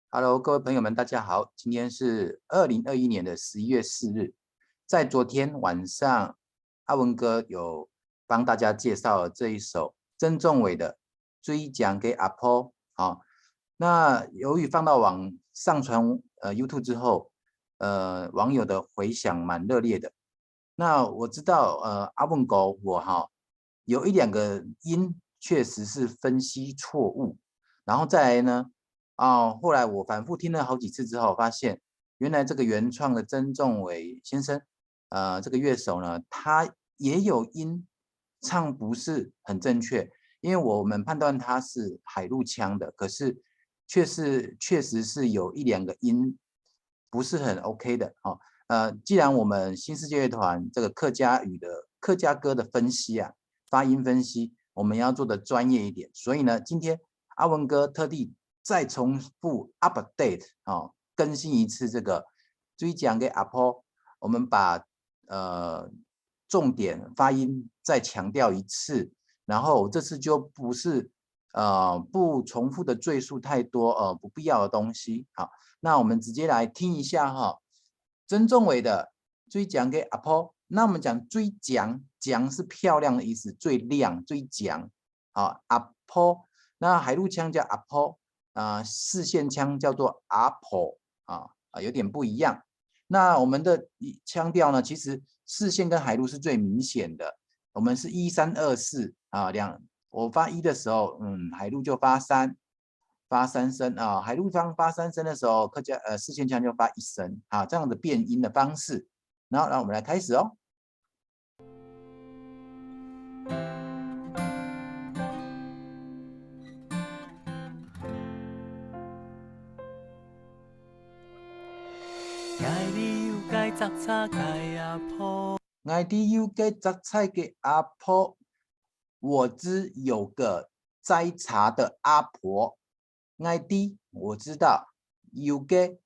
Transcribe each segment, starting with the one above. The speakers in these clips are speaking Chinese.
Hello，各位朋友们，大家好。今天是2021年的11月4日。在昨天晚上，阿文哥有帮大家介绍了这一首曾仲伟的《水讲给阿婆》啊。那由于放到上传YouTube 之后，网友的回响蛮热烈的。那我知道阿文哥有一两个音确实是分析错误，然后再来呢。后来我反复听了好几次之后，发现原来这个原创的曾仲伟先生，这个乐手呢，他也有音唱不是很正确，因为我们判断他是海陆腔的，可是确实是有一两个音不是很 OK 的。既然我们新世界乐团这个客家语的客家歌的分析啊，发音分析，我们要做的专业一点，所以呢，今天阿文哥特地再重复 update 更新一次这个追讲给阿婆，我们把重点发音再强调一次，然后这次就不是不重复的赘述太多不必要的东西。好，那我们直接来听一下曾仲伟的追讲给阿婆。那我们讲追讲，讲是漂亮的意思，最亮追讲。好，阿婆，那海陆腔叫阿婆。四线腔叫做阿婆有点不一样。那我们的腔调呢，其实四线跟海陆是最明显的。我们是1、3、2、4我发一的时候，海陆就发三声海陆方发三声的时候，四线腔就发一声这样的变音的方式。然后，让我们来开始哦。爱你有该杂草该阿婆，爱你有个摘菜给阿婆，我知有个摘茶的阿婆。爱你我知道有个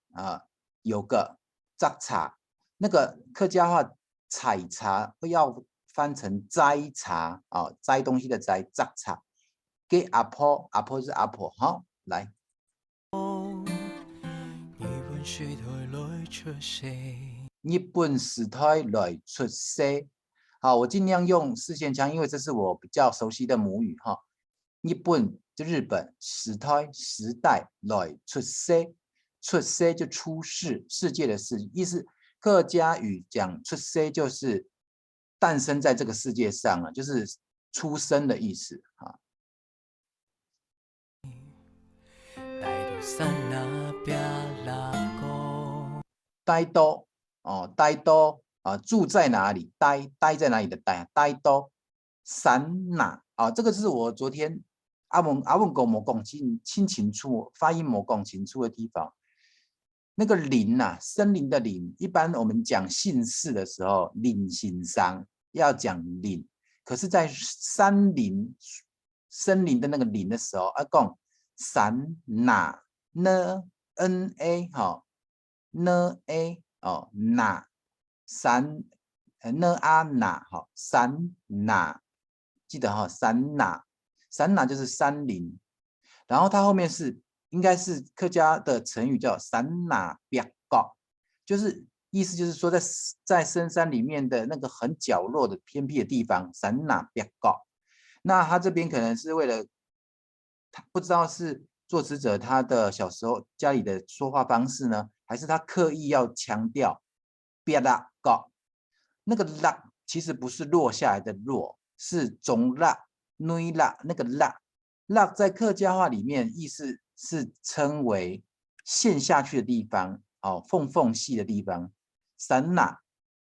有个摘茶，那个客家话采茶要翻成摘茶摘东西的摘，摘茶。给阿婆，阿婆是阿婆，好，来。日本时代来出世。好，我尽量用四线腔，因为这是我比较熟悉的母语日本就日本，时代来出世，出世就出世，世界的世，意思客家语讲出世就是诞生在这个世界上了，就是出生的意思呆多呆多住在哪里？待在哪里的待？呆多散哪这个是我昨天阿文跟我讲清楚，发音没讲清楚的地方。那个林森林的林，一般我们讲姓氏的时候，林姓上要讲林，可是，在森林的那个林的时候，讲散哪呢？na 呢 a 哪山哪山哪，记得山哪就是山林，然后它后面应该是客家的成语叫山哪别告，就是意思就是说在深山里面的那个很角落的偏僻的地方，山哪别告。那他这边可能是为了他不知道是作词者他的小时候家里的说话方式呢，还是他刻意要强调别啦告。那个啦其实不是落下来的落，是中啦、内啦，那个啦在客家话里面意思是称为陷下去的地方缝隙的地方。山啦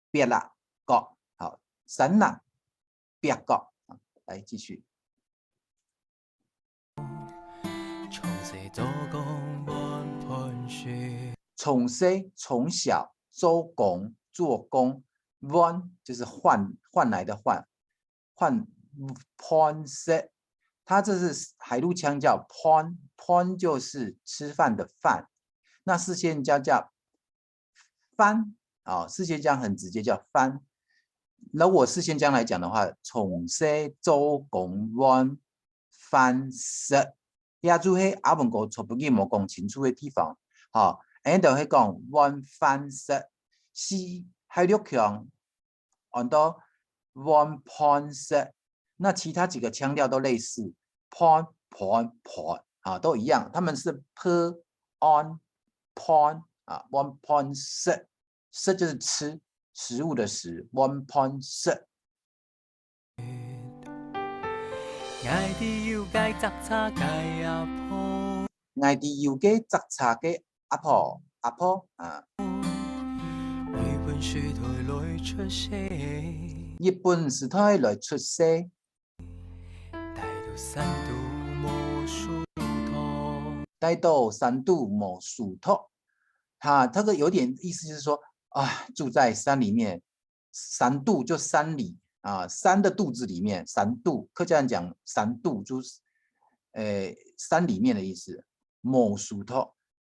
别啦告，好，山啦别告来继续。从小周公做工，one 就是换来的换，pon 它这是海陆腔叫 pon 就是吃饭的饭，那四线腔叫翻四线腔很直接叫翻。那我四线腔来讲的话，从小周公 one 翻色遐做迄阿文哥初步语无讲清楚的地方，吼，因就迄讲万番式是海陆强，按到 one point 式，那其他几个腔调都类似 point point point 啊，都一样，他们是 per on point 啊 one point 式，式就是吃食物的食 one point 式。爱伫油街杂叉街阿婆，爱伫油街杂茶街阿婆阿婆啊，日本书台来出世，日本时代来出世，带到三度魔术头，带到山肚某属托。这个有点意思，就是说啊，住在山里面，山肚就山里啊，山的肚子里面，山肚，客家人讲山肚就是山里面的意思。某属托，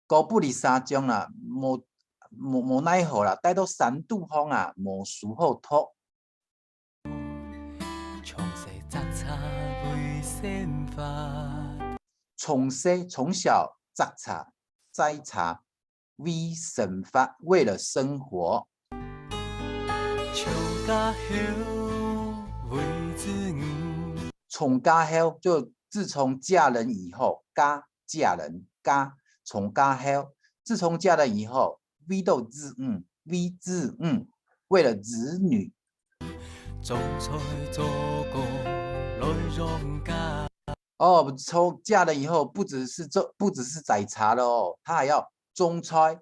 高不离三江啦，无奈何啦，带到山肚方啊，某属后托。从细杂叉为先发，从小摘茶为生发，为了生活。树甲后为子女，从家后就自从嫁人以后，嫁人从家后，自从嫁人以后，为到子女，为了子女。种菜做工来养家，哦，从嫁人以后，不只是采茶了哦，他还要种菜、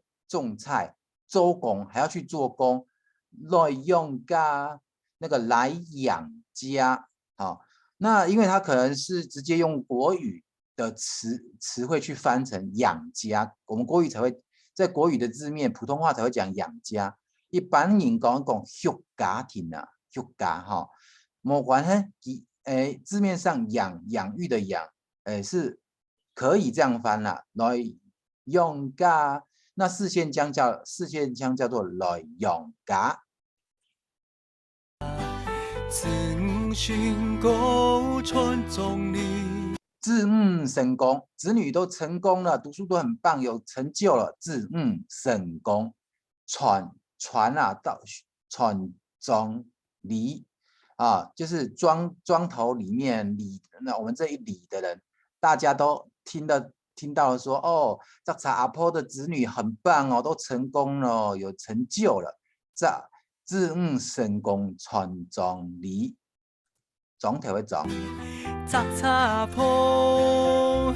做工，还要去做工，来用家那个来养家。好，那因为他可能是直接用国语的词汇去翻成养家，我们国语才会在国语的字面，普通话才会讲养家。一般人讲育家庭啊，育家哈，无关系。字面上养育的养，是可以这样翻啦，来养家。那四线腔叫做来养家。子女训高传宗理，子女成功，子女都成功了，读书都很棒，有成就了。子女成功，传啊到传宗理。啊，就是庄头里面那我们这一里的人，大家都听到了说，哦，这查阿婆的子女很棒哦，都成功了，有成就了。子女成功传宗理，总体会总。杂叉坡，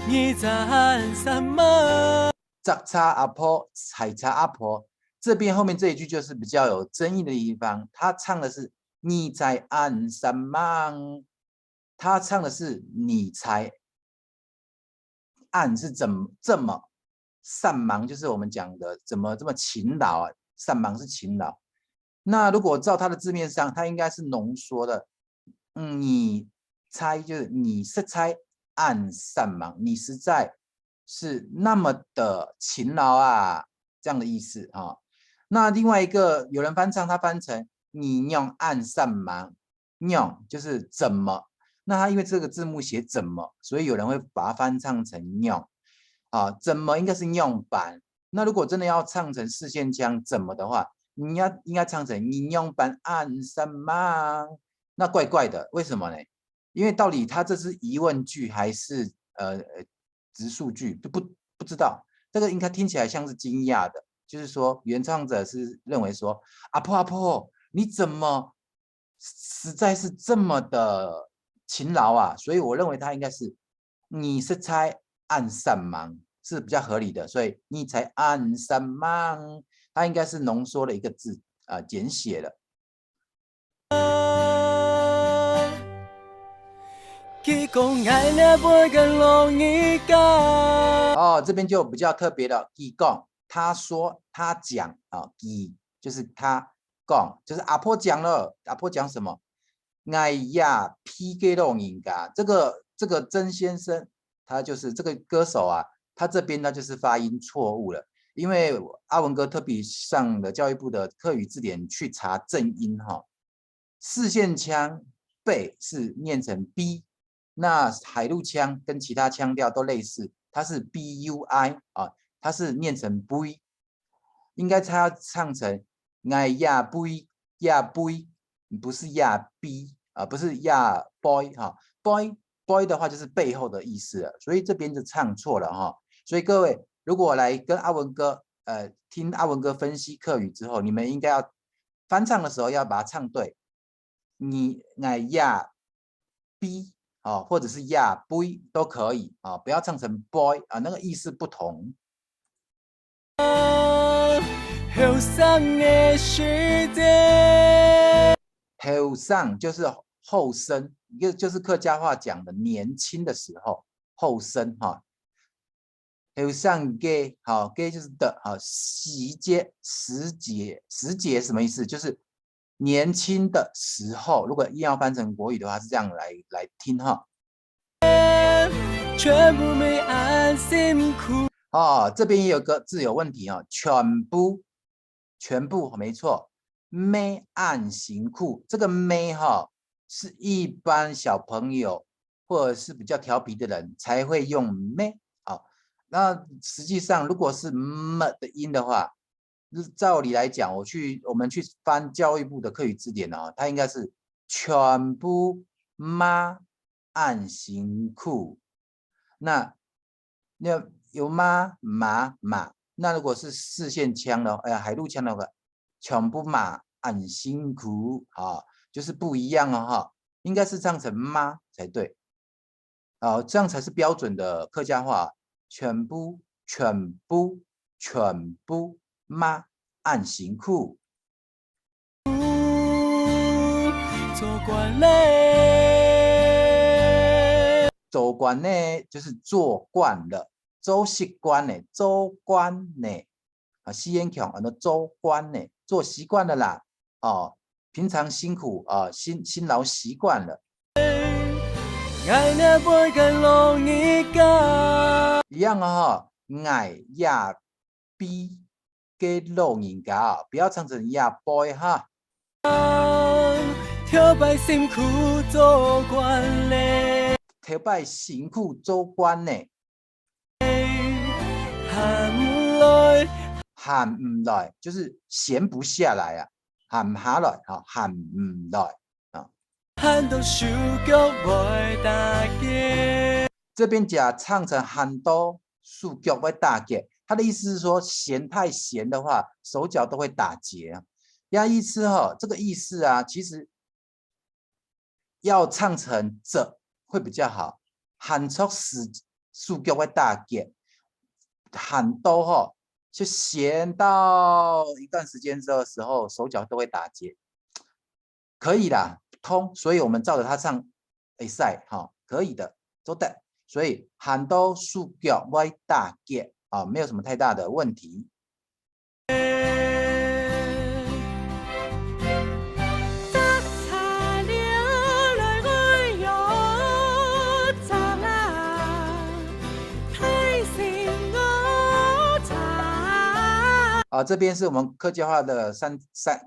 你赞什么？杂叉阿婆，采茶阿婆，这边后面这一句就是比较有争议的地方，他唱的是。你在岸上忙，他唱的是你才岸是怎么这么善忙，就是我们讲的怎么这么勤劳啊？善忙是勤劳。那如果照他的字面上，他应该是浓缩的。你猜就是你是猜岸善忙，你实在是那么的勤劳啊，这样的意思啊。那另外一个有人翻唱，他翻成。你用按上忙，用就是怎么？那他因为这个字幕写怎么，所以有人会把它翻唱成用啊？怎么应该是用版？那如果真的要唱成四线腔怎么的话，应该唱成你用版按上忙，那怪怪的，为什么呢？因为到底他这是疑问句还是直述句，就不知道。这个应该听起来像是惊讶的，就是说原唱者是认为说阿婆。你怎么实在是这么的勤劳啊？所以我认为他应该是你是猜按上忙是比较合理的，所以你才按上忙，它应该是浓缩了一个字简写了。哦，这边就比较特别了，他讲，他说，他讲啊，就是他。讲就是阿婆讲了，阿婆讲什么？哎呀，批给弄人家，这个曾先生，他就是这个歌手啊，他这边呢就是发音错误了，因为阿文哥特别上了教育部的客语字典去查正音哈，四线腔背是念成 b，那海陆腔跟其他腔调都类似，它是 bui 啊，它是念成 bui， 应该它要唱成哎呀 bui 呀 bui， 不是呀 b 啊，不是呀 boy 哈、boy 的话就是背后的意思了，所以这边就唱错了哈。所以各位如果来跟阿文哥听阿文哥分析客语之后，你们应该要翻唱的时候要把它唱对，你哎呀 b 啊，或者是呀 boy 都可以啊，不要唱成 boy 啊，那个意思不同。后生的时节，后生就是后生，就是客家话讲的年轻的时候，后生哈。后生嘅，好嘅就是的，好时节什么意思？就是年轻的时候。如果硬要翻成国语的话，是这样来听哈。全部没安辛苦。哦，这边也有个字有问题哈、哦，全部没错。没按行库，这个没哈是一般小朋友或者是比较调皮的人才会用没啊。那实际上如果是 m 的音的话，照理来讲，我们去翻教育部的课语字典啊，它应该是全部妈按行库。那有妈马，那如果是四线腔的，海陆腔的话，全部马按辛苦啊，就是不一样哦哈，应该是唱成妈才对，这样才是标准的客家话，全部妈按辛苦。做惯嘞，做惯呢就是做惯了，做习惯呢，做惯呢，西烟强做惯呢，做习惯了啦，哦，平常辛苦辛劳习惯了，爱那杯更容易干。一样哦，爱呀 B 给老人家哦，不要唱成呀 boy 哈。跳摆辛苦做惯嘞，头摆辛苦做惯呢，喊唔来，喊唔来就是闲不下来啊，喊唔下来哈，喊唔来啊。喊到手脚袂打结。这边讲唱成喊多手脚会打结，他的意思是说太闲的话，手脚都会打结啊。意思哈，这个意思啊，其实要唱成这会比较好，喊出手脚会打结，喊多哈，就闲到一段时间的时候，手脚都会打结，可以啦，通，所以我们照着他唱，赛哈，可以的，做的。所以喊到手脚会打结啊，没有什么太大的问题。这边是我们客家话的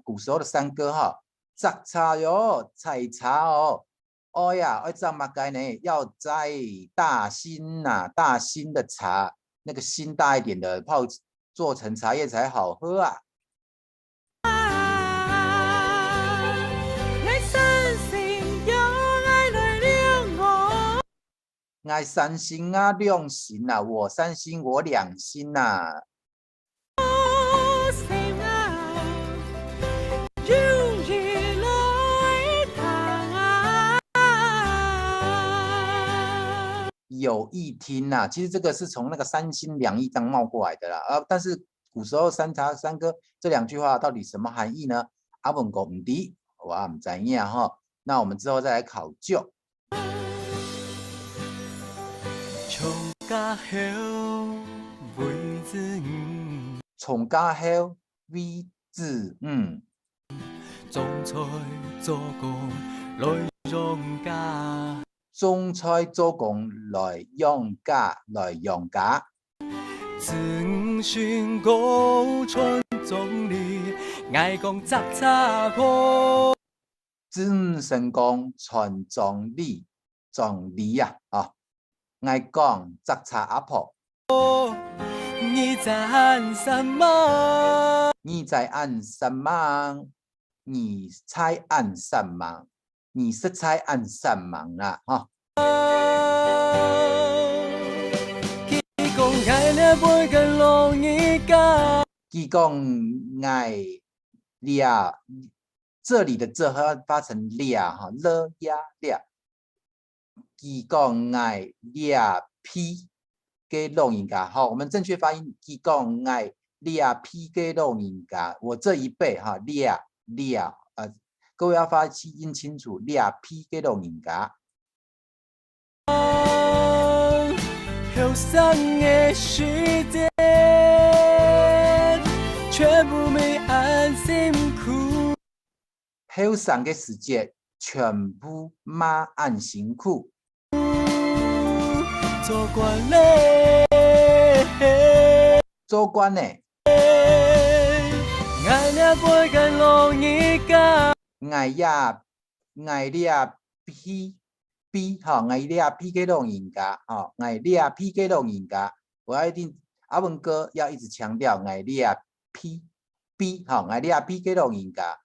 古时候的山歌哈，摘茶哟，采茶哦，哦呀，要怎么改呢？要摘大新大新的茶，那个新大一点的泡做成茶叶才好喝啊。爱三心啊，两心啊，我三心我两心呐。有意听呐，其实这个是从那个三心两意这样冒过来的啦。但是古时候山茶山歌这两句话到底什么含义呢？阿文哥唔知，我唔知影哈。那我们之后再来考究。从家后为子从家后为子种菜做工来养家，种菜做工来养家。子孙高传宗里，爱讲杂茶铺。子孙公传宗里，撞梨啊，啊，爱讲摘茶阿婆，你在喊什么？你在按什么？你猜按什么？你是猜按什么啦？哈，伊讲爱了不跟容易讲，伊讲爱俩，这里的这要发成俩哈，了呀俩。伊讲爱俩 p 给弄人家，好，我们正确发音。伊讲爱俩 p 给弄人家，我这一辈哈俩，各位要发音清楚，俩 p 给弄人家。后生的时间，全部没安辛苦。后生的时间全部马按辛苦。做官嘞，做官呢，爱了不跟容易讲。爱呀P 哈，爱俩 P 给弄人家，哈，爱俩 P 给弄人家。我要一定阿文哥要一直强调爱俩 P， 哈，爱俩 P 给弄人家，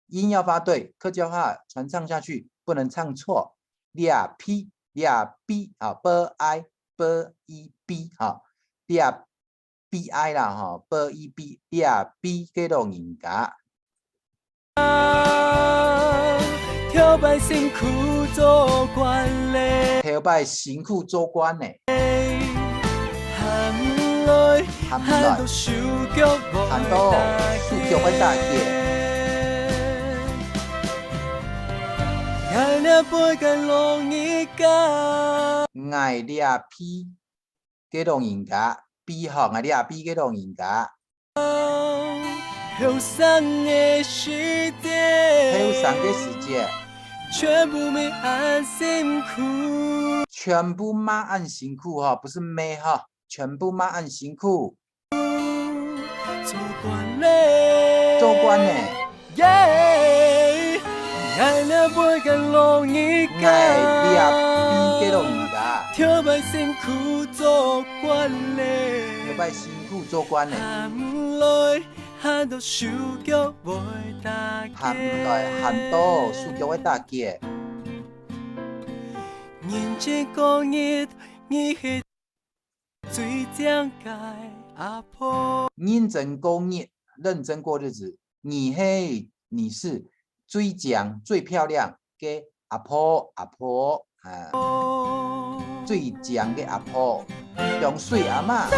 音要发对，客家话传唱下去不能唱错。俩 P 啊 ，b i b e b 哈，俩 b i 啦哈 ，b e b 俩 B 给弄人家。挑摆辛苦做官嘞，挑摆辛苦做官呢，含泪含到受脚含到受脚的大姐，爱了不跟容易讲，爱俩 P 给弄人家 ，B 哈爱俩 B 给弄人家，后生的时间，后生的时间全部没安辛苦，全部马按辛苦哈，不是没哈，全部马按辛苦。做官嘞，做官呢，耶，爱了不跟容易讲，爱俩 B 给弄人家，挑摆辛苦做官嘞，挑摆辛苦做官呢，含泪喊到手脚袂打含来含到受脚的大姐，认真过日，你是最将界阿婆。认真工业，认真过日子。你是最强最漂亮的阿婆啊，最强的阿婆，上水阿嬷。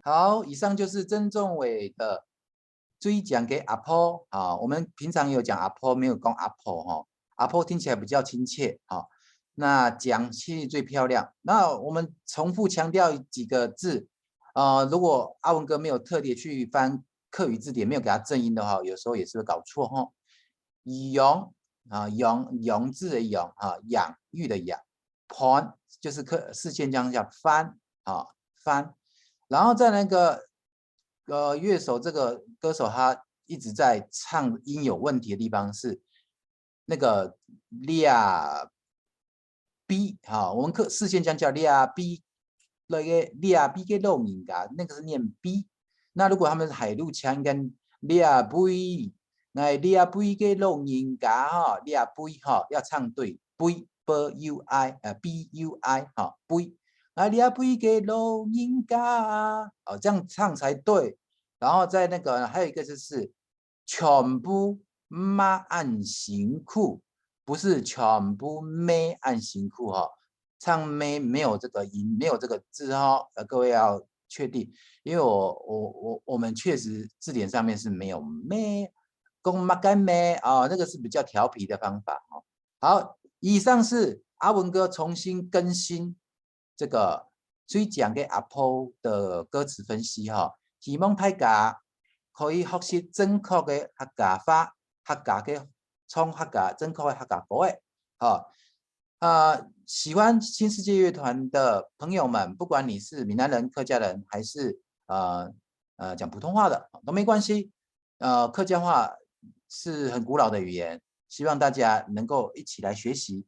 好，以上就是曾仲伟的追讲给阿婆啊。我们平常有讲阿婆，没有讲阿婆哈。阿婆听起来比较亲切啊。那讲其实最漂亮。那我们重复强调几个字如果阿文哥没有特别去翻客语字典，没有给他正音的话，有时候也是会搞错哈。养啊，养字的养啊，养育的养 ，pon 就是视线这样叫翻啊翻。然后在那个乐手这个歌手他一直在唱音有问题的地方是那个俩 B 哈，我们视线讲叫俩 B 那个俩 B 给弄人家，那个是念 B。那如果他们是海陆腔，跟俩 B， 那俩 B 给弄人家哈，俩 B 哈要唱对 B U I B U I 哈 B。啊，你也不给老人家哦，这样唱才对。然后在那个还有一个就是全部马按辛苦，不是全部没按辛苦哈。唱没有这个音，没有这个字哈，各位要确定，因为我们确实字典上面是没有讲马干咩啊，那个是比较调皮的方法哈。好，以上是阿文哥重新更新这个最讲给阿婆的歌词分析哈，希望大家可以学习正确的客家话，客家的唱客家正确的客家歌诶，喜欢新世界乐团的朋友们，不管你是闽南人、客家人，还是讲普通话的都没关系。客家话是很古老的语言，希望大家能够一起来学习，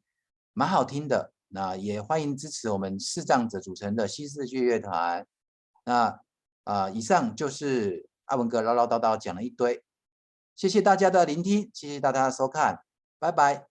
蛮好听的。那也欢迎支持我们视障者组成的新世界乐团。那以上就是阿文哥唠唠叨叨讲了一堆，谢谢大家的聆听，谢谢大家的收看，拜拜。